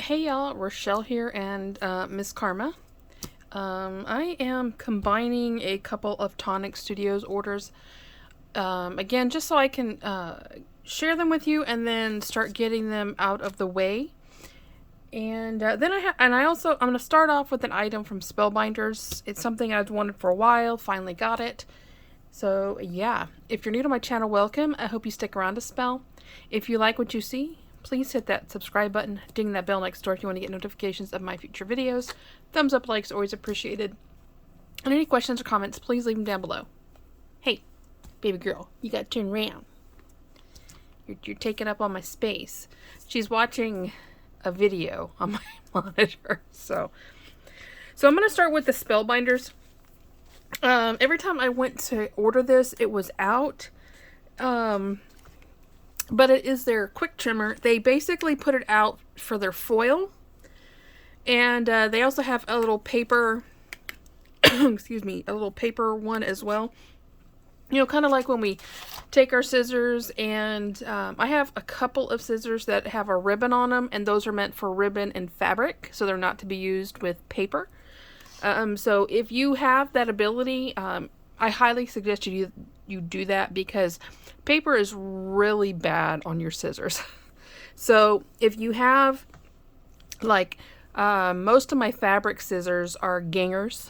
Hey y'all, Rochelle here and Miss Karma. I am combining a couple of Tonic Studios orders. Again, just so I can share them with you and then start getting them out of the way. And then I'm going to start off with an item from Spellbinders. It's something I've wanted for a while, finally got it. So yeah, if you're new to my channel, welcome. I hope you stick around to spell. If you like what you see, please hit that subscribe button, ding that bell next door if you want to get notifications of my future videos. Thumbs up, likes, always appreciated. And any questions or comments, please leave them down below. Hey, baby girl, you gotta turn around. You're taking up all my space. She's watching a video on my monitor. So I'm going to start with the Spellbinders. Every time I went to order this, it was out. But it is their quick trimmer. They basically put it out for their foil. And they also have a little paper, excuse me, a little paper one as well. You know, kind of like when we take our scissors and I have a couple of scissors that have a ribbon on them, and those are meant for ribbon and fabric, so they're not to be used with paper. So if you have that ability, I highly suggest you do that, because paper is really bad on your scissors. So if you have, like, most of my fabric scissors are gingers.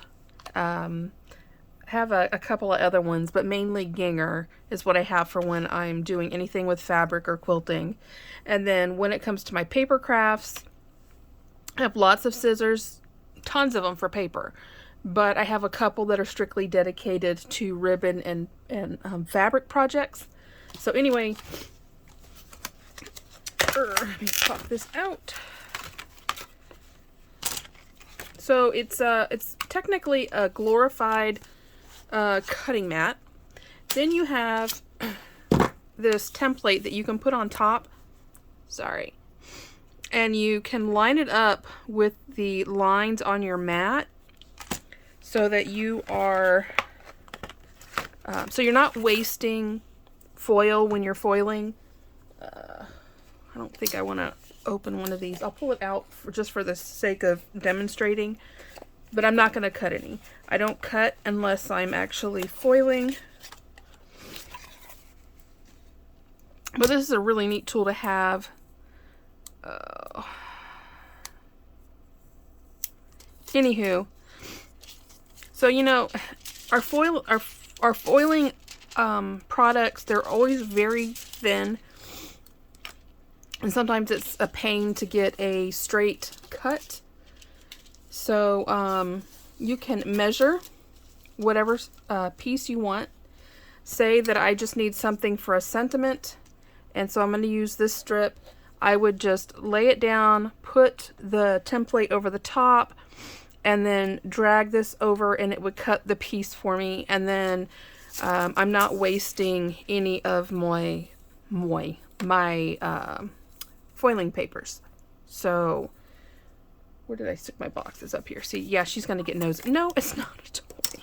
I have a couple of other ones, but mainly ginger is what I have for when I'm doing anything with fabric or quilting. And then when it comes to my paper crafts, I have lots of scissors, tons of them for paper. But I have a couple that are strictly dedicated to ribbon and fabric projects. So anyway, let me pop this out. So it's technically a glorified cutting mat. Then you have this template that you can put on top. Sorry. And you can line it up with the lines on your mat, so that you are, so you're not wasting foil when you're foiling. I don't think I want to open one of these. I'll pull it out just for the sake of demonstrating, but I'm not going to cut any. I don't cut unless I'm actually foiling. But this is a really neat tool to have. Anywho. So, you know, our foiling products, they're always very thin. And sometimes it's a pain to get a straight cut. So, you can measure whatever piece you want. Say that I just need something for a sentiment. And so I'm going to use this strip. I would just lay it down, put the template over the top, and then drag this over, and it would cut the piece for me. And then I'm not wasting any of my foiling papers. So where did I stick my boxes? Up here. See, yeah, she's gonna get nosy. No, it's not a toy.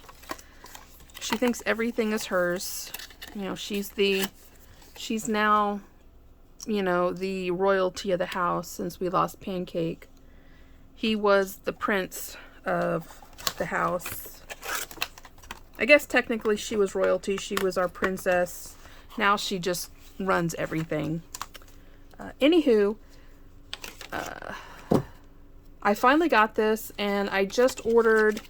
She thinks everything is hers. You know, she's now, you know, the royalty of the house since we lost Pancake. He was the prince of the house. I guess technically she was royalty. She was our princess. Now she just runs everything. Anywho, I finally got this, and I just ordered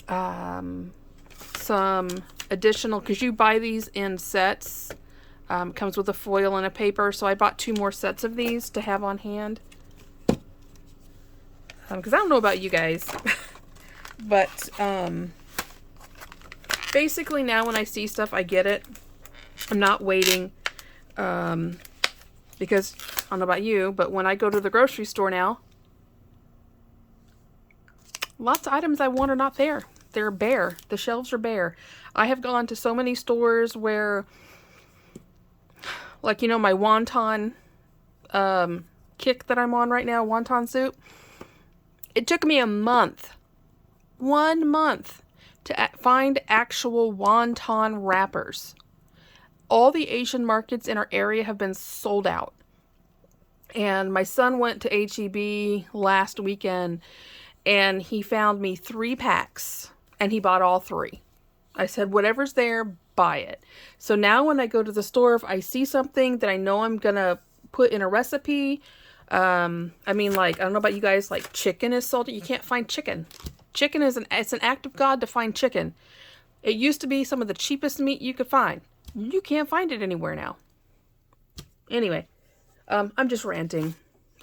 some additional, because you buy these in sets. Comes with a foil and a paper, so I bought 2 more sets of these to have on hand. Because I don't know about you guys, but basically now when I see stuff, I get it. I'm not waiting, because I don't know about you, but when I go to the grocery store now, lots of items I want are not there. They're bare. The shelves are bare. I have gone to so many stores where, like, you know, my wonton kick that I'm on right now, wonton soup, it took me a month, 1 month, to find actual wonton wrappers. All the Asian markets in our area have been sold out. And my son went to HEB last weekend and he found me 3 packs and he bought all 3. I said, whatever's there, buy it. So now when I go to the store, if I see something that I know I'm going to put in a recipe, I mean, like, I don't know about you guys, like chicken is salted. You can't find chicken. Chicken is it's an act of God to find chicken. It used to be some of the cheapest meat you could find. You can't find it anywhere now. Anyway, I'm just ranting.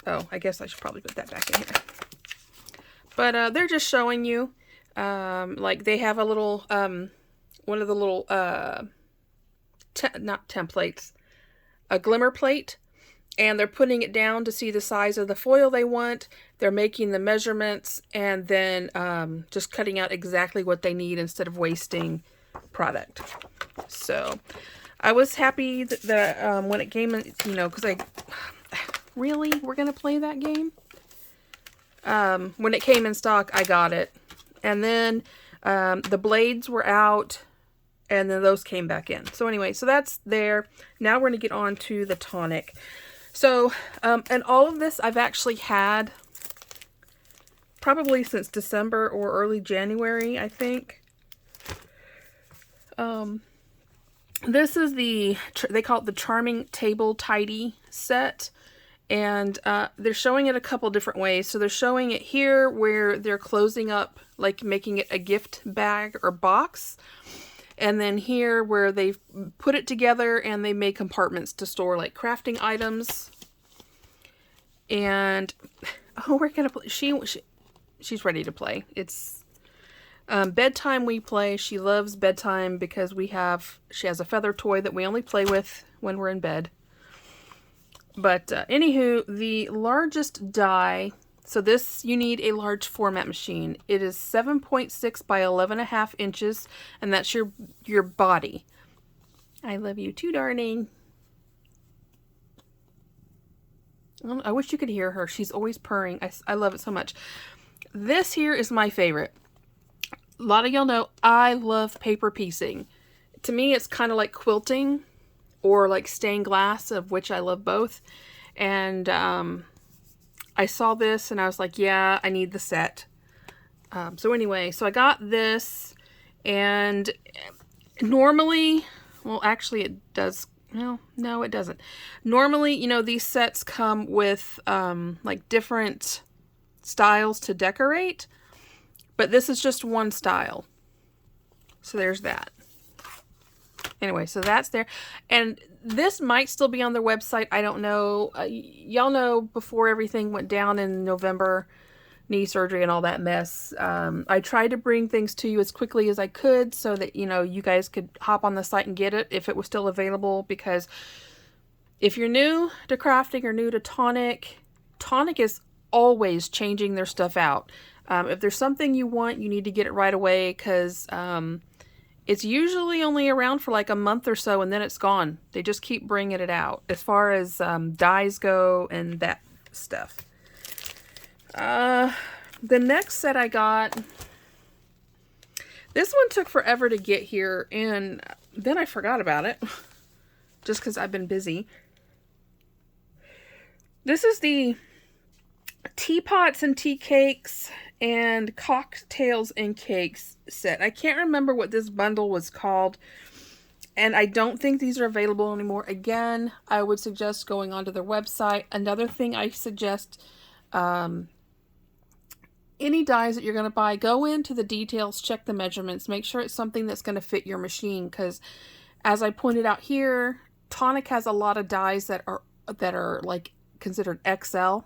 Oh, I guess I should probably put that back in here. But they're just showing you, like they have a little, one of the little, not templates, a glimmer plate, and they're putting it down to see the size of the foil they want. They're making the measurements and then just cutting out exactly what they need instead of wasting product. So I was happy that when it came in, you know, because really, we're going to play that game? When it came in stock, I got it. And then the blades were out, and then those came back in. So anyway, so that's there. Now we're going to get on to the tonic. So, and all of this I've actually had probably since December or early January, I think. This is they call it the Charming Table Tidy set. And they're showing it a couple different ways. So they're showing it here where they're closing up, like making it a gift bag or box. And then here where they've put it together and they make compartments to store like crafting items. And, oh, we're going to play. She's ready to play. It's bedtime we play. She loves bedtime because she has a feather toy that we only play with when we're in bed. But anywho, the largest die, so this, you need a large format machine. It is 7.6 by 11.5 inches, and that's your body. I love you too, darling. I wish you could hear her. She's always purring. I love it so much. This here is my favorite. A lot of y'all know I love paper piecing. To me, it's kind of like quilting or like stained glass, of which I love both. And I saw this and I was like, yeah, I need the set. So anyway, so I got this, and normally, well, actually it does, no, it doesn't. Normally, you know, these sets come with like different styles to decorate, but this is just one style. So there's that. Anyway, so that's there. And this might still be on their website. I don't know. Y'all know before everything went down in November, knee surgery and all that mess, I tried to bring things to you as quickly as I could so that, you know, you guys could hop on the site and get it if it was still available. Because if you're new to crafting or new to Tonic, Tonic is always changing their stuff out. If there's something you want, you need to get it right away, because it's usually only around for like a month or so and then it's gone. They just keep bringing it out as far as dyes go and that stuff. The next set I got, this one took forever to get here, and then I forgot about it just because I've been busy. This is the teapots and tea cakes and cocktails and cakes set. I can't remember what this bundle was called, and I don't think these are available anymore. Again, I would suggest going onto their website. Another thing I suggest, any dies that you're going to buy, go into the details, check the measurements, make sure it's something that's going to fit your machine, because as I pointed out here, Tonic has a lot of dies that are like considered XL.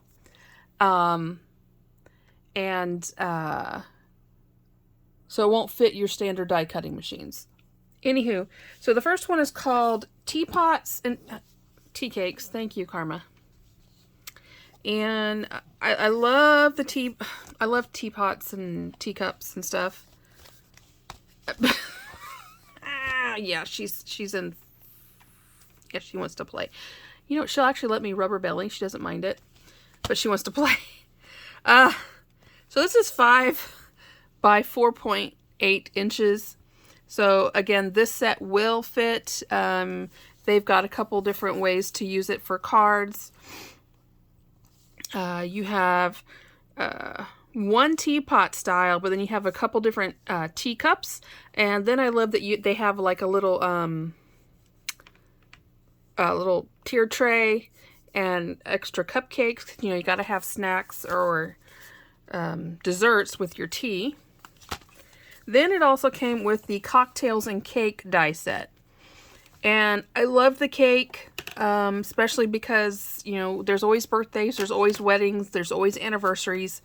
So it won't fit your standard die cutting machines. Anywho, so the first one is called Teapots and Tea Cakes. Thank you, Karma. And I love I love teapots and teacups and stuff. Yeah, she's in. Yeah, she wants to play. You know, she'll actually let me rub her belly. She doesn't mind it, but she wants to play. So this is 5 by 4.8 inches. So again, this set will fit. They've got a couple different ways to use it for cards. You have one teapot style, but then you have a couple different teacups. And then I love that they have like a little tier tray and extra cupcakes. You know, you got to have snacks or desserts with your tea. Then it also came with the cocktails and cake die set. And I love the cake, especially because, you know, there's always birthdays, there's always weddings, there's always anniversaries.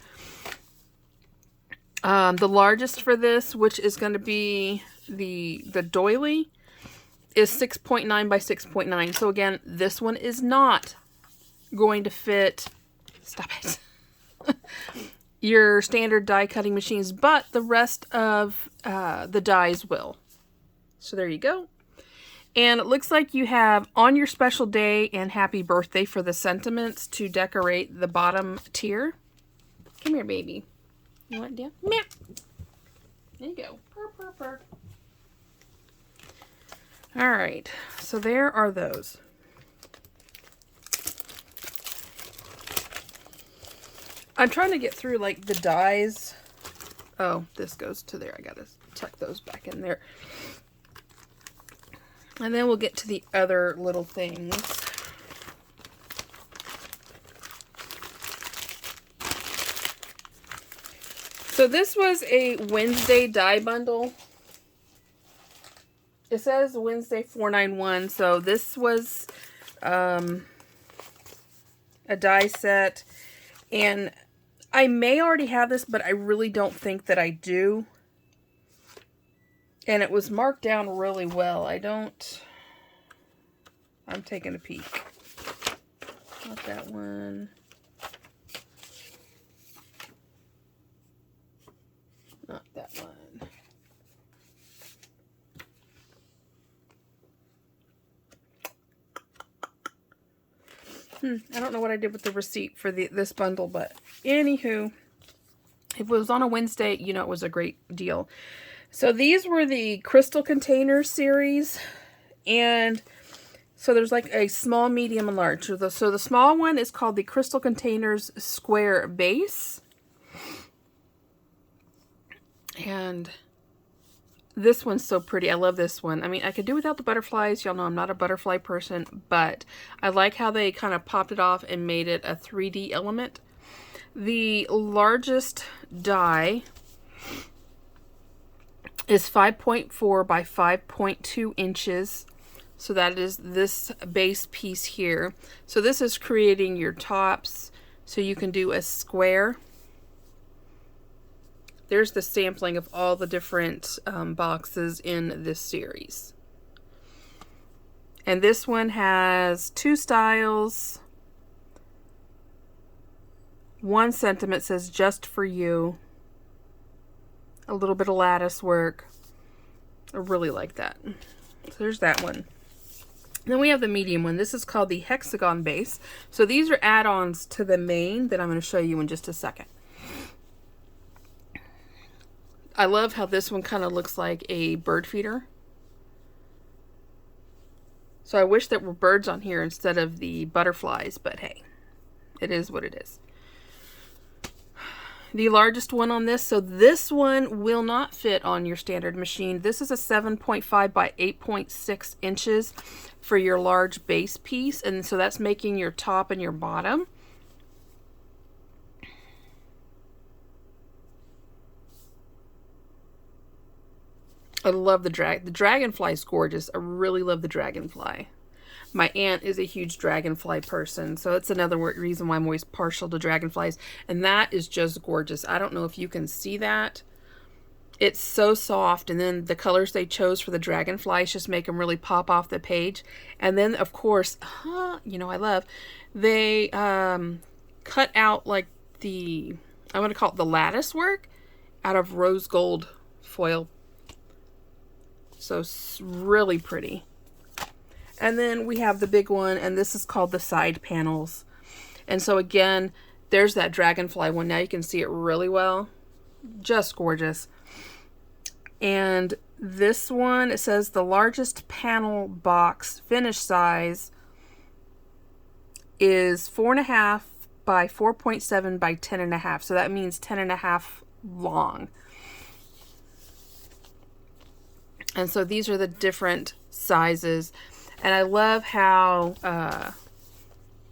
The largest for this, which is going to be the doily, is 6.9 by 6.9. So again, this one is not going to fit, stop it, your standard die cutting machines, but the rest of the dies will. So there you go. And it looks like you have on your special day and happy birthday for the sentiments to decorate the bottom tier. Come here, baby. You want down? Meow. There you go. Purr, purr, purr. All right. So there are those. I'm trying to get through like the dies. Oh, this goes to there. I gotta tuck those back in there. And then we'll get to the other little things. So this was a Wednesday die bundle. It says Wednesday 491. So this was a die set. And I may already have this, but I really don't think that I do. And it was marked down really well. I'm taking a peek. Not that one. Not that one. I don't know what I did with the receipt for this bundle, but anywho, if it was on a Wednesday, you know, it was a great deal. So these were the crystal container series, and so there's like a small, medium, and large. So the small one is called the Crystal Containers Square Base. And this one's so pretty. I love this one. I mean, I could do without the butterflies. Y'all know I'm not a butterfly person, but I like how they kind of popped it off and made it a 3D element. The largest die is 5.4 by 5.2 inches. So that is this base piece here. So this is creating your tops. So you can do a square. There's the sampling of all the different boxes in this series. And this one has 2 styles. One sentiment says just for you. A little bit of lattice work. I really like that. So there's that one. Then we have the medium one. This is called the hexagon base. So these are add-ons to the main that I'm going to show you in just a second. I love how this one kind of looks like a bird feeder. So I wish there were birds on here instead of the butterflies, but hey, it is what it is. The largest one on this, so this one will not fit on your standard machine. This is a 7.5 by 8.6 inches for your large base piece, and so that's making your top and your bottom. I love the dragonfly is gorgeous. I really love the dragonfly. My aunt is a huge dragonfly person, so it's another reason why I'm always partial to dragonflies. And that is just gorgeous. I don't know if you can see that. It's so soft, and then the colors they chose for the dragonflies just make them really pop off the page. And then, of course, you know I love, they cut out like I'm going to call it the lattice work out of rose gold foil. So it's really pretty. And then we have the big one, and this is called the side panels. And so again, there's that dragonfly one. Now you can see it really well. Just gorgeous. And this one, it says the largest panel box finish size is 4.5 by 4.7 by 10.5. So that means 10.5 long. And so these are the different sizes. And I love how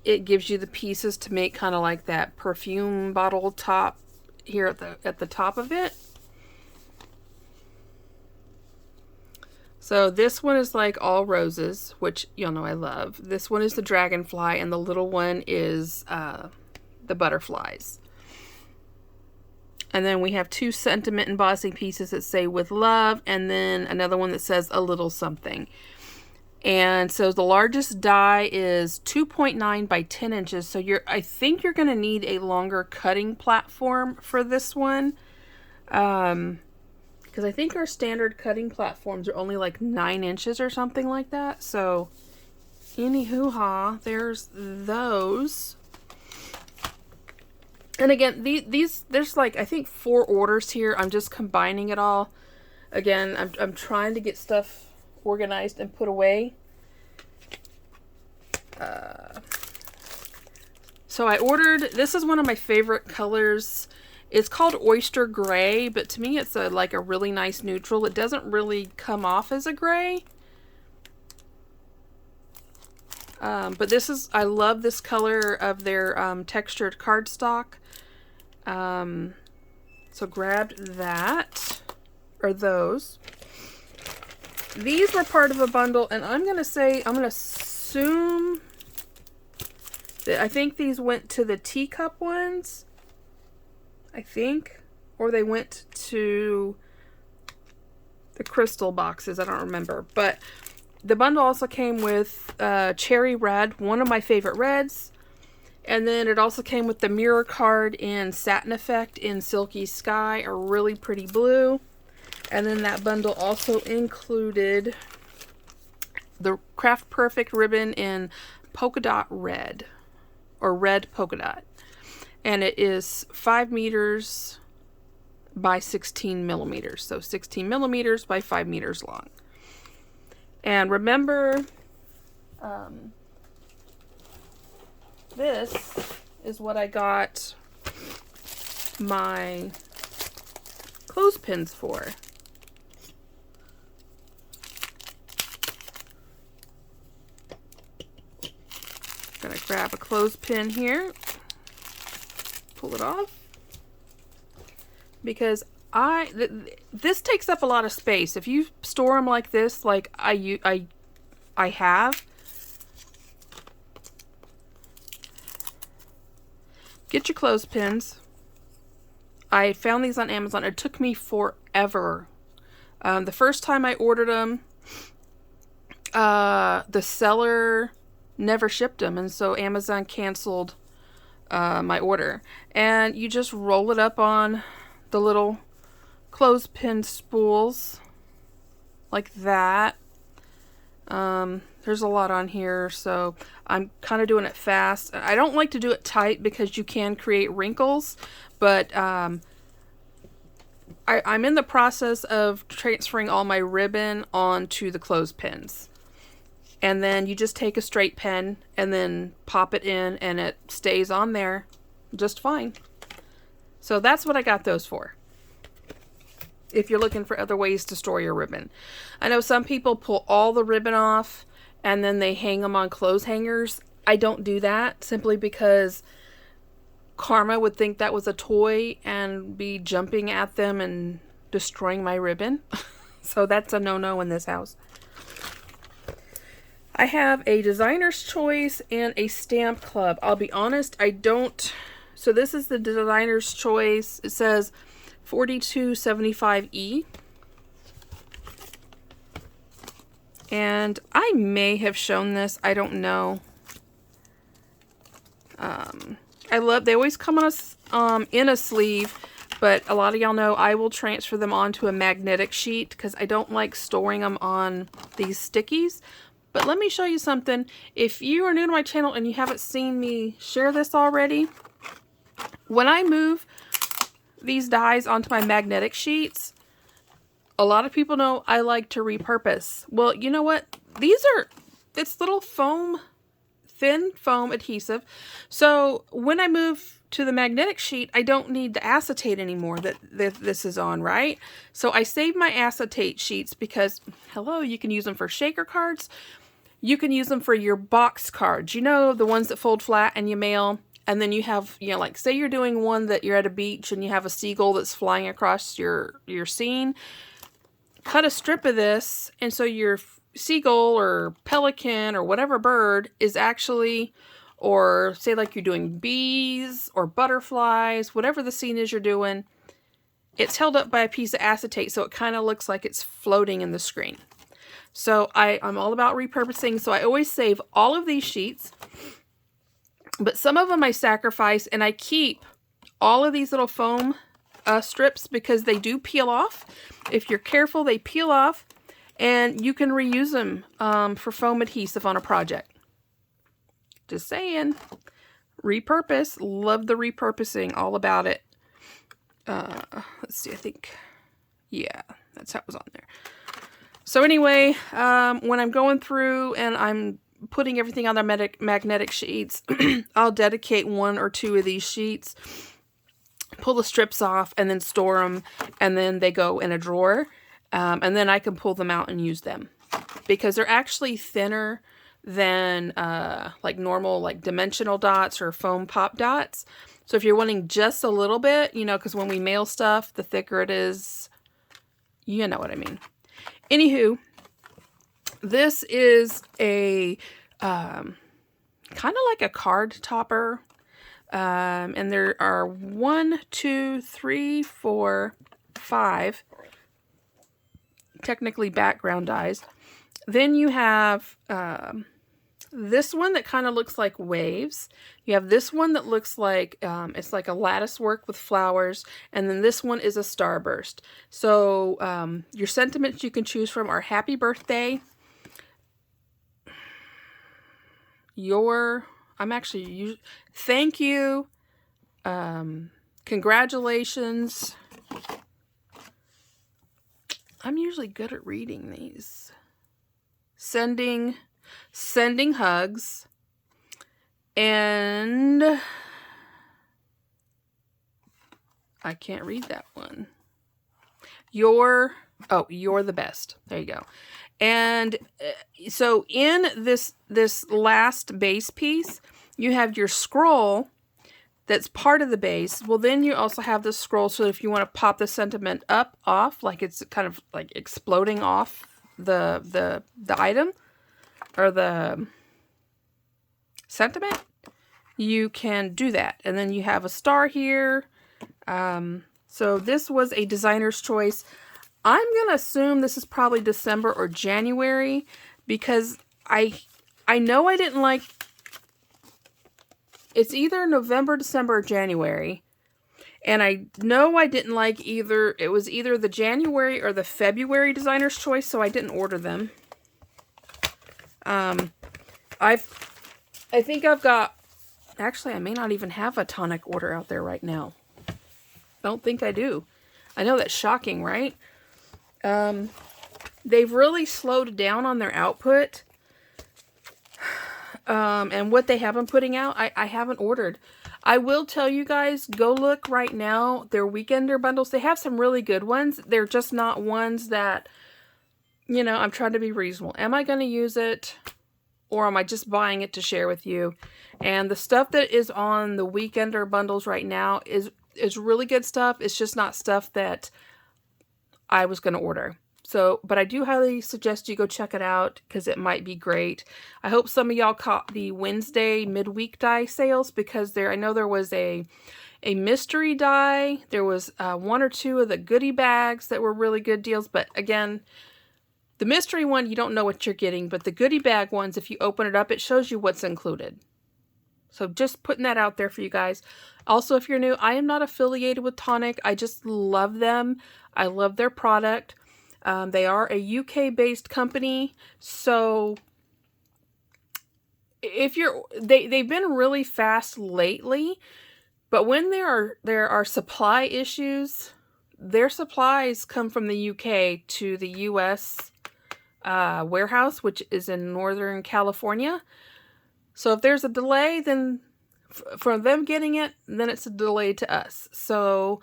it gives you the pieces to make kind of like that perfume bottle top here at the top of it. So this one is like all roses, which y'all know I love. This one is the dragonfly, and the little one is the butterflies. And then we have 2 sentiment embossing pieces that say with love, and then another one that says a little something. And so the largest die is 2.9 by 10 inches. So I think you're going to need a longer cutting platform for this one. Because I think our standard cutting platforms are only like 9 inches or something like that. So anywho-ha, there's those. And again, these there's like I think 4 orders here. I'm just combining it all. Again, I'm trying to get stuff organized and put away. So I ordered, this is one of my favorite colors. It's called Oyster Gray, but to me it's like a really nice neutral. It doesn't really come off as a gray. But this is, I love this color of their textured cardstock. So grabbed that, or those. These were part of a bundle, and I'm going to assume that I think these went to the teacup ones. I think. Or they went to the crystal boxes. I don't remember. But the bundle also came with Cherry Red, one of my favorite reds. And then it also came with the mirror card in Satin Effect in Silky Sky, a really pretty blue. And then that bundle also included the Craft Perfect ribbon in Polka Dot Red, or Red Polka Dot. And it is 5 meters by 16 millimeters. So 16 millimeters by 5 meters long. And remember, this is what I got my clothespins for. I'm gonna grab a clothespin here, pull it off, because this takes up a lot of space. If you store them like this, like I have, get your clothespins. I found these on Amazon. It took me forever. The first time I ordered them, the seller never shipped them, and so Amazon canceled my order. And you just roll it up on the little clothespin spools like that. There's a lot on here, so I'm kind of doing it fast. I don't like to do it tight because you can create wrinkles, but I'm in the process of transferring all my ribbon onto the clothespins. And then you just take a straight pen and then pop it in, and it stays on there just fine. So that's what I got those for, if you're looking for other ways to store your ribbon. I know some people pull all the ribbon off and then they hang them on clothes hangers. I don't do that simply because Karma would think that was a toy and be jumping at them and destroying my ribbon. So that's a no-no in this house. I have a designer's choice and a stamp club. I'll be honest, I don't. So this is the designer's choice. It says 4275E. And I may have shown this. I don't know. They always come on in a sleeve, but a lot of y'all know I will transfer them onto a magnetic sheet because I don't like storing them on these stickies. But let me show you something. If you are new to my channel and you haven't seen me share this already, when I move these dies onto my magnetic sheets, a lot of people know I like to repurpose. Well, you know what? It's little foam thin foam adhesive. So when I move to the magnetic sheet, I don't need the acetate anymore that this is on, right? So I save my acetate sheets because, hello, you can use them for shaker cards. You can use them for your box cards. You know, the ones that fold flat and you mail. And then you have, you know, like say you're doing one that you're at a beach and you have a seagull that's flying across your scene. Cut a strip of this, and so your seagull or pelican or whatever bird is actually, or say like you're doing bees or butterflies, whatever the scene is you're doing, it's held up by a piece of acetate so it kind of looks like it's floating in the screen. So I'm all about repurposing, so I always save all of these sheets, but some of them I sacrifice and I keep all of these little foam strips because they do peel off. If you're careful, they peel off, and you can reuse them for foam adhesive on a project. Just saying. Repurpose. Love the repurposing. All about it. Let's see. I think, yeah, that's how it was on there. So anyway, when I'm going through and I'm putting everything on the magnetic sheets, I'll dedicate 1 or 2 of these sheets, pull the strips off, and then store them, and then they go in a drawer, and then I can pull them out and use them because they're actually thinner than like normal like dimensional dots or foam pop dots. So if you're wanting just a little bit, you know, because when we mail stuff, the thicker it is, you know what I mean. Anywho, this is a kind of like a card topper. And there are 1, 2, 3, 4, 5 technically background dies. Then you have this one that kind of looks like waves. You have this one that looks like it's like a lattice work with flowers, and then this one is a starburst. So your sentiments you can choose from are happy birthday, thank you, congratulations. I'm usually good at reading these. Sending hugs, and I can't read that one. You're the best. There you go. And so in this last base piece, you have your scroll that's part of the base. Well, then you also have the scroll, so if you want to pop the sentiment off, like it's kind of like exploding off the item or the sentiment, you can do that. And then you have a star here. So this was a designer's choice. I'm going to assume this is probably December or January because I know I didn't like, it's either November, December, or January. And I know I didn't like either, it was either the January or the February designer's choice, so I didn't order them. I think I've got, actually I may not even have a Tonic order out there right now. I don't think I do. I know that's shocking, right? They've really slowed down on their output. And what they have been putting out, I haven't ordered. I will tell you guys, go look right now. Their weekender bundles, they have some really good ones. They're just not ones that, you know, I'm trying to be reasonable. Am I going to use it? Or am I just buying it to share with you? And the stuff that is on the weekender bundles right now is really good stuff. It's just not stuff that I was going to order. So, but I do highly suggest you go check it out because it might be great. I hope some of y'all caught the Wednesday midweek die sales because I know there was a mystery die. There was 1 or 2 of the goodie bags that were really good deals. But again, the mystery one, you don't know what you're getting. But the goodie bag ones, if you open it up, it shows you what's included. So just putting that out there for you guys. Also, if you're new, I am not affiliated with Tonic. I just love them. I love their product. They are a UK-based company, so if they've been really fast lately, but when there are supply issues, their supplies come from the UK to the US warehouse, which is in Northern California. So if there's a delay, then for them getting it, then it's a delay to us. So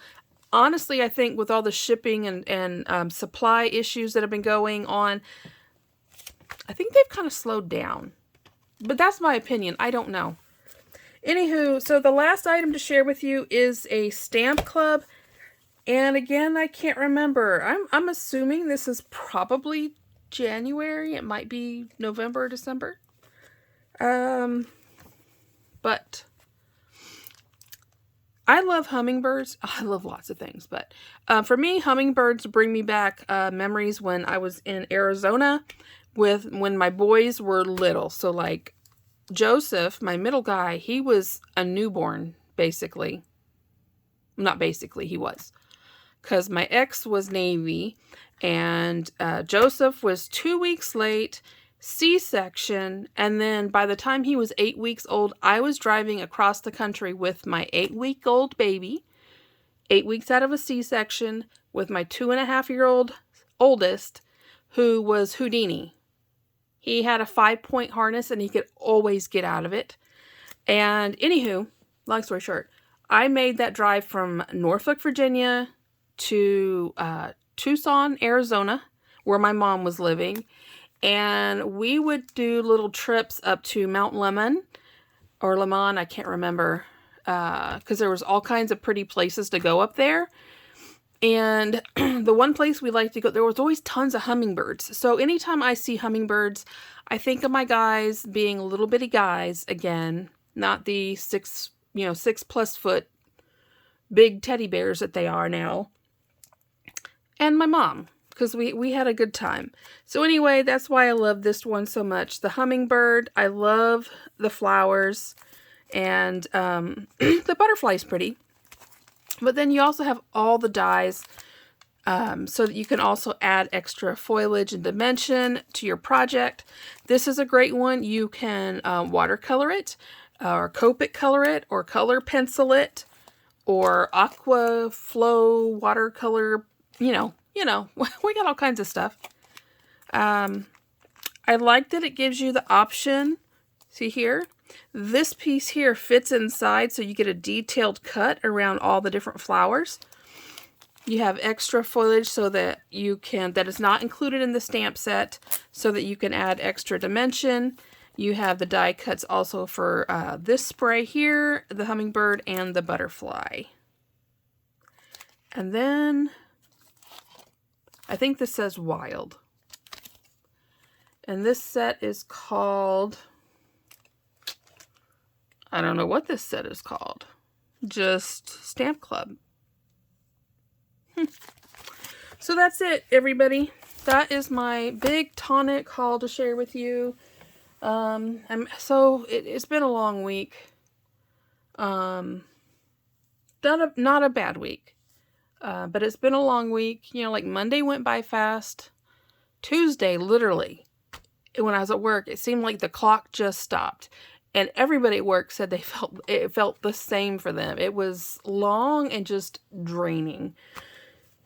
honestly, I think with all the shipping and supply issues that have been going on, I think they've kind of slowed down. But that's my opinion. I don't know. Anywho, so the last item to share with you is a stamp club. And again, I can't remember. I'm assuming this is probably January. It might be November or December. But I love hummingbirds. I love lots of things, but for me, hummingbirds bring me back memories when I was in Arizona when my boys were little. So like Joseph, my middle guy, he was a newborn, basically. Not basically, he was. Because my ex was Navy, and Joseph was 2 weeks late, C-section, and then by the time he was 8 weeks old, I was driving across the country with my 8-week-old baby, 8 weeks out of a C-section, with my 2.5-year-old oldest, who was Houdini. He had a 5-point harness, and he could always get out of it. And anywho, long story short, I made that drive from Norfolk, Virginia to Tucson, Arizona, where my mom was living. And we would do little trips up to Mount Lemon, or Lemon, I can't remember, because there was all kinds of pretty places to go up there. And the one place we liked to go, there was always tons of hummingbirds. So anytime I see hummingbirds, I think of my guys being little bitty guys again, not the 6+ foot big teddy bears that they are now. And my mom, because we had a good time. So anyway, that's why I love this one so much. The hummingbird, I love the flowers, and the butterfly's pretty. But then you also have all the dies, so that you can also add extra foliage and dimension to your project. This is a great one. You can watercolor it, or Copic color it, or color pencil it, or aqua flow watercolor, we got all kinds of stuff. I like that it gives you the option, see here, this piece here fits inside, so you get a detailed cut around all the different flowers. You have extra foliage so that that is not included in the stamp set, so that you can add extra dimension. You have the die cuts also for this spray here, the hummingbird, and the butterfly. And then, I think this says wild. And this set is called, I don't know what this set is called. Just Stamp Club. So that's it, everybody. That is my big Tonic haul to share with you. It's been a long week. Not a bad week. But it's been a long week. Like Monday went by fast. Tuesday, literally, when I was at work, it seemed like the clock just stopped. And everybody at work said it felt the same for them. It was long and just draining.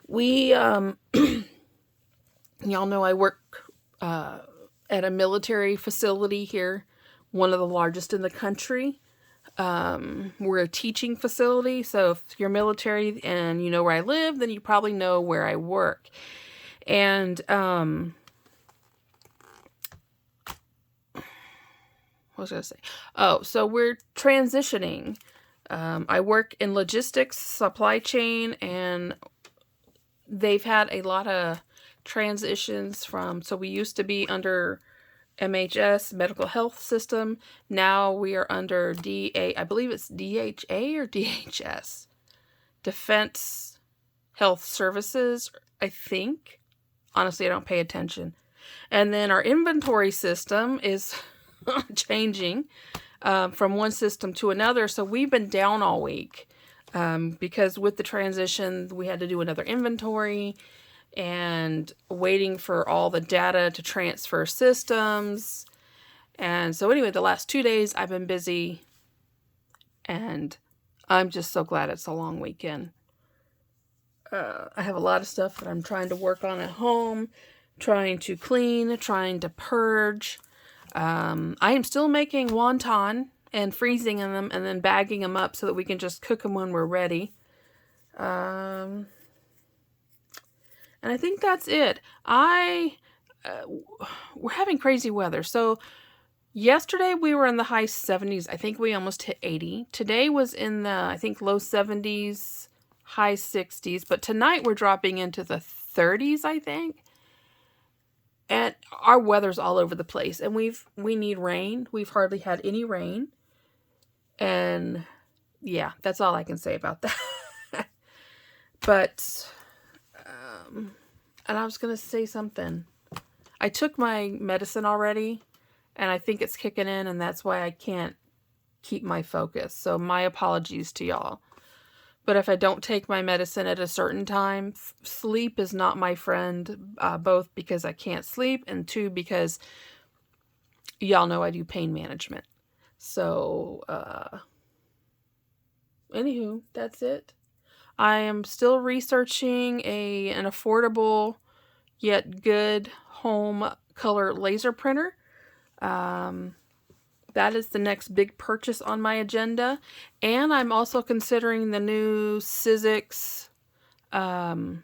We, y'all know I work at a military facility here, one of the largest in the country. We're a teaching facility, so if you're military and you know where I live, then you probably know where I work. And, what was I going to say? Oh, so we're transitioning. I work in logistics, supply chain, and they've had a lot of transitions so we used to be under MHS, Medical Health System. Now we are under I believe it's DHA or DHS, Defense Health Services, I think. Honestly, I don't pay attention. And then our inventory system is changing from one system to another. So we've been down all week because with the transition, we had to do another inventory and waiting for all the data to transfer systems. And so anyway, the last 2 days I've been busy, and I'm just so glad it's a long weekend. I have a lot of stuff that I'm trying to work on at home, trying to clean, trying to purge. I am still making wonton and freezing them and then bagging them up so that we can just cook them when we're ready. And I think that's it. We're having crazy weather. So yesterday we were in the high 70s. I think we almost hit 80. Today was in the, I think, low 70s, high 60s. But tonight we're dropping into the 30s, I think. And our weather's all over the place. And we need rain. We've hardly had any rain. And yeah, that's all I can say about that. But, and I was going to say something. I took my medicine already, and I think it's kicking in, and that's why I can't keep my focus. So my apologies to y'all. But if I don't take my medicine at a certain time, sleep is not my friend, both because I can't sleep, and two, because y'all know I do pain management. So, anywho, that's it. I am still researching an affordable yet good home color laser printer. That is the next big purchase on my agenda. And I'm also considering the new Sizzix, the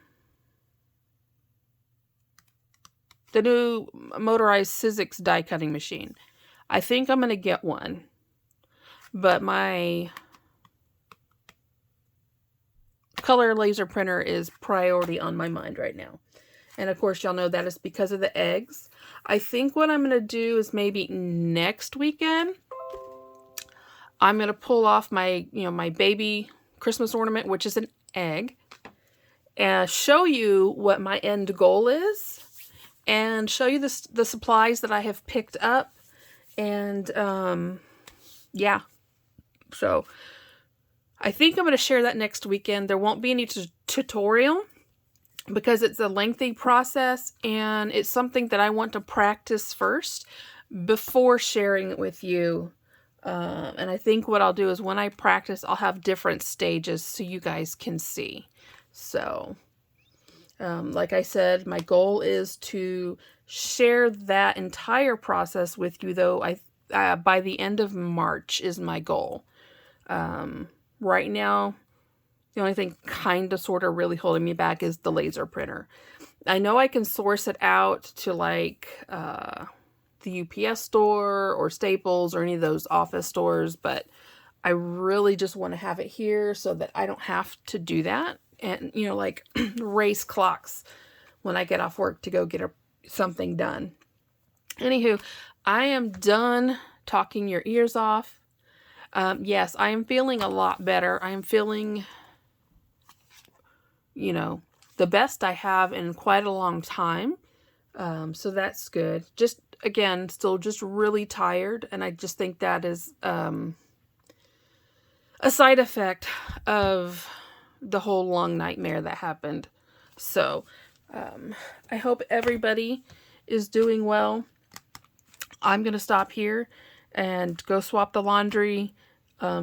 new motorized Sizzix die cutting machine. I think I'm going to get one. But my color laser printer is priority on my mind right now. And of course, y'all know that is because of the eggs. I think what I'm going to do is maybe next weekend, I'm going to pull off my, my baby Christmas ornament, which is an egg, and show you what my end goal is, and show you the supplies that I have picked up. And, yeah. So I think I'm going to share that next weekend. There won't be any tutorial because it's a lengthy process and it's something that I want to practice first before sharing it with you. And I think what I'll do is when I practice, I'll have different stages so you guys can see. So, like I said, my goal is to share that entire process with you, though. By the end of March is my goal. Right now, the only thing kind of sort of really holding me back is the laser printer. I know I can source it out to like the UPS store or Staples or any of those office stores, but I really just want to have it here so that I don't have to do that. And, like race clocks when I get off work to go get something done. Anywho, I am done talking your ears off. Yes, I am feeling a lot better. I am feeling, the best I have in quite a long time. So that's good. Just, again, still just really tired. And I just think that is a side effect of the whole lung nightmare that happened. So I hope everybody is doing well. I'm going to stop here and go swap the laundry,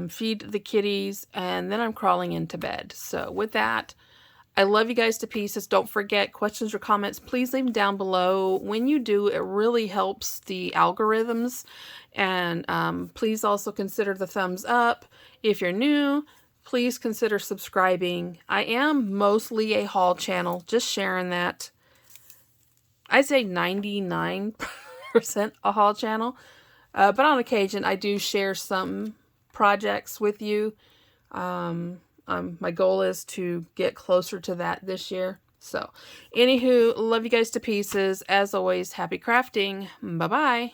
feed the kitties, and then I'm crawling into bed. So with that, I love you guys to pieces. Don't forget, questions or comments, please leave them down below. When you do, it really helps the algorithms. And please also consider the thumbs up. If you're new, please consider subscribing. I am mostly a haul channel, just sharing that. I'd say 99% a haul channel. But on occasion, I do share some projects with you. My goal is to get closer to that this year. So, anywho, love you guys to pieces. As always, happy crafting. Bye-bye.